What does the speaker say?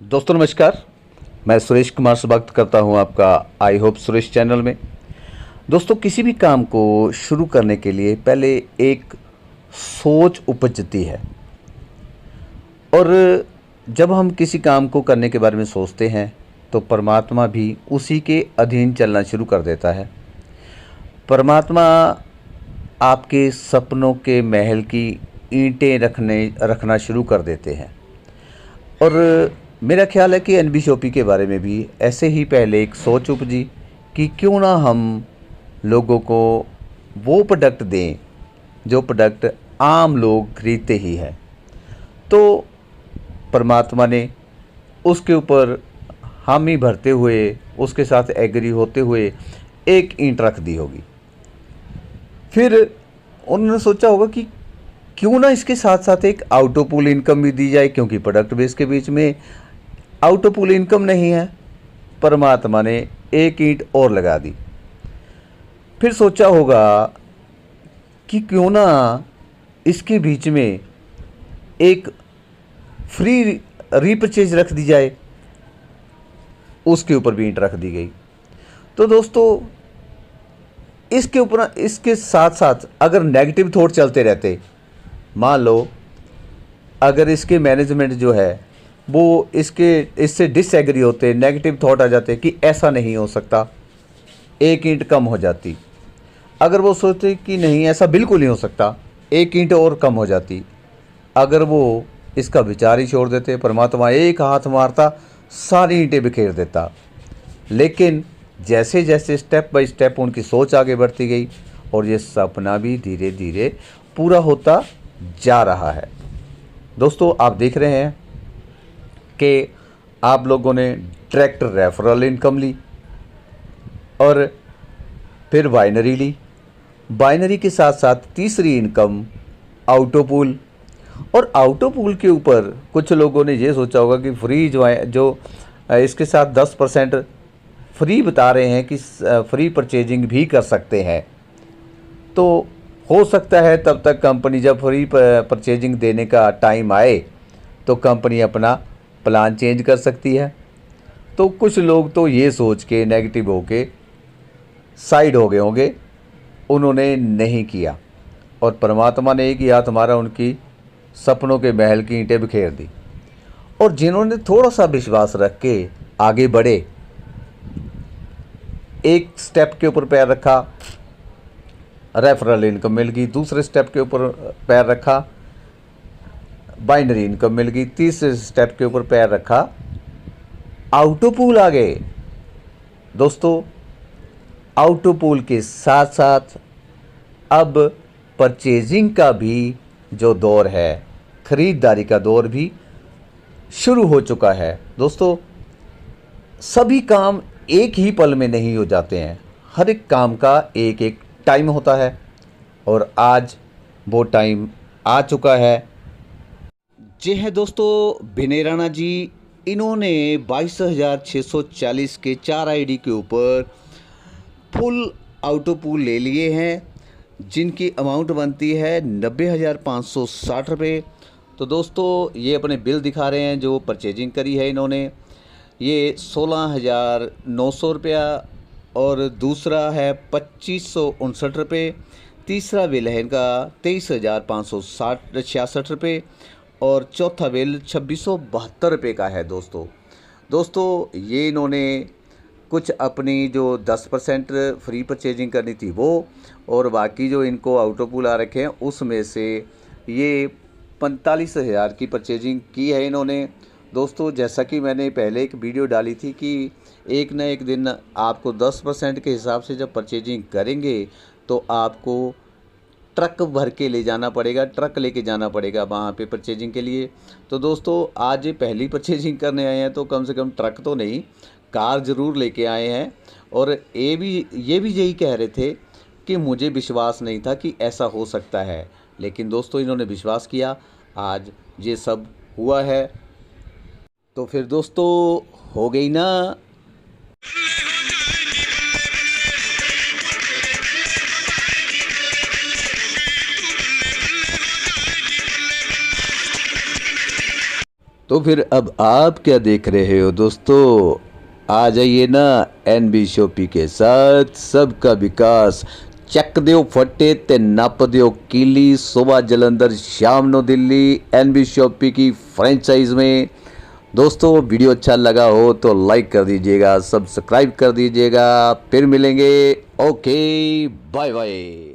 दोस्तों नमस्कार। मैं सुरेश कुमार स्वागत करता हूं आपका आई होप सुरेश चैनल में। दोस्तों किसी भी काम को शुरू करने के लिए पहले एक सोच उपजती है और जब हम किसी काम को करने के बारे में सोचते हैं तो परमात्मा भी उसी के अधीन चलना शुरू कर देता है। परमात्मा आपके सपनों के महल की ईंटें रखना शुरू कर देते हैं। और मेरा ख्याल है कि एनबी शॉपी के बारे में भी ऐसे ही पहले एक सोच उपजी कि क्यों ना हम लोगों को वो प्रोडक्ट दें जो प्रोडक्ट आम लोग खरीदते ही हैं। तो परमात्मा ने उसके ऊपर हामी भरते हुए उसके साथ एग्री होते हुए एक ईंट रख दी होगी। फिर उन्होंने सोचा होगा कि क्यों ना इसके साथ साथ एक आउटोपूल इनकम भी दी जाए, क्योंकि प्रोडक्ट बेस के बीच में आउटोपूल इनकम नहीं है। परमात्मा ने एक ईंट और लगा दी। फिर सोचा होगा कि क्यों ना इसके बीच में एक फ्री रीपरचेज रख दी जाए, उसके ऊपर भी ईंट रख दी गई। तो दोस्तों इसके ऊपर इसके साथ साथ अगर नेगेटिव थॉट चलते रहते, मान लो अगर इसके मैनेजमेंट जो है वो इससे डिसएग्री होते, नेगेटिव थॉट आ जाते कि ऐसा नहीं हो सकता, एक ईंट कम हो जाती। अगर वो सोचते कि नहीं ऐसा बिल्कुल नहीं हो सकता, एक ईंट और कम हो जाती। अगर वो इसका विचार ही छोड़ देते, परमात्मा एक हाथ मारता सारी ईंटें बिखेर देता। लेकिन जैसे जैसे स्टेप बाय स्टेप उनकी सोच आगे बढ़ती गई और ये सपना भी धीरे धीरे पूरा होता जा रहा है। दोस्तों आप देख रहे हैं कि आप लोगों ने डायरेक्ट रेफरल इनकम ली और फिर बाइनरी ली। बाइनरी के साथ साथ तीसरी इनकम आउटोपूल। और आउटोपूल के ऊपर कुछ लोगों ने ये सोचा होगा कि फ्री जो इसके साथ 10% फ्री बता रहे हैं कि फ्री परचेजिंग भी कर सकते हैं। तो हो सकता है तब तक कंपनी जब फ्री परचेजिंग देने का टाइम आए तो कंपनी अपना प्लान चेंज कर सकती है। तो कुछ लोग तो ये सोच के नेगेटिव होके साइड हो गए होंगे, उन्होंने नहीं किया और परमात्मा ने एक ही हाथ मारा, उनकी सपनों के महल की ईंटें बिखेर दी। और जिन्होंने थोड़ा सा विश्वास रख के आगे बढ़े, एक स्टेप के ऊपर पैर रखा, रेफरल इनकम मिल गई। दूसरे स्टेप के ऊपर पैर रखा, बाइनरी इनकम मिल गई। तीसरे स्टेप के ऊपर पैर रखा, आउटोपूल आ गए। दोस्तों आउटोपूल के साथ साथ अब परचेजिंग का भी जो दौर है, खरीदारी का दौर भी शुरू हो चुका है। दोस्तों सभी काम एक ही पल में नहीं हो जाते हैं, हर एक काम का एक एक टाइम होता है और आज वो टाइम आ चुका है। जी है दोस्तों, विनय राणा जी, इन्होंने 22,640 के 4 आईडी के ऊपर फुल आउटोपूल ले लिए हैं, जिनकी अमाउंट बनती है 90,560 रुपये। तो दोस्तों ये अपने बिल दिखा रहे हैं जो परचेजिंग करी है इन्होंने, ये 16,900 रुपया और दूसरा है 2,559 रुपये। तीसरा बिल है इनका 23,566 रुपये और चौथा बिल 2,672 रुपये का है। दोस्तों ये इन्होंने कुछ अपनी जो 10% फ्री परचेजिंग करनी थी वो, और बाकी जो इनको आउटोपूल आ रखे हैं उसमें से ये 45,000 की परचेजिंग की है इन्होंने। दोस्तों जैसा कि मैंने पहले एक वीडियो डाली थी कि एक न एक दिन आपको 10% के हिसाब से जब परचेजिंग करेंगे तो आपको ट्रक भर के ले जाना पड़ेगा, ट्रक लेके जाना पड़ेगा वहाँ पे परचेजिंग के लिए। तो दोस्तों आज ये पहली परचेजिंग करने आए हैं तो कम से कम ट्रक तो नहीं, कार ज़रूर लेके आए हैं। और ये भी यही कह रहे थे कि मुझे विश्वास नहीं था कि ऐसा हो सकता है, लेकिन दोस्तों इन्होंने विश्वास किया, आज ये सब हुआ है। तो फिर दोस्तों हो गई ना। तो फिर अब आप क्या देख रहे हो दोस्तों, आ जाइए ना एनबी शॉपी के साथ। सबका विकास, ਚੱਕ ਦਿਓ फटे ते नप दियो कीली। सुबह जलंधर, शाम नो दिल्ली, एनबी शॉपी की फ्रेंचाइज में। दोस्तों वीडियो अच्छा लगा हो तो लाइक कर दीजिएगा, सब्सक्राइब कर दीजिएगा। फिर मिलेंगे। Okay, bye bye.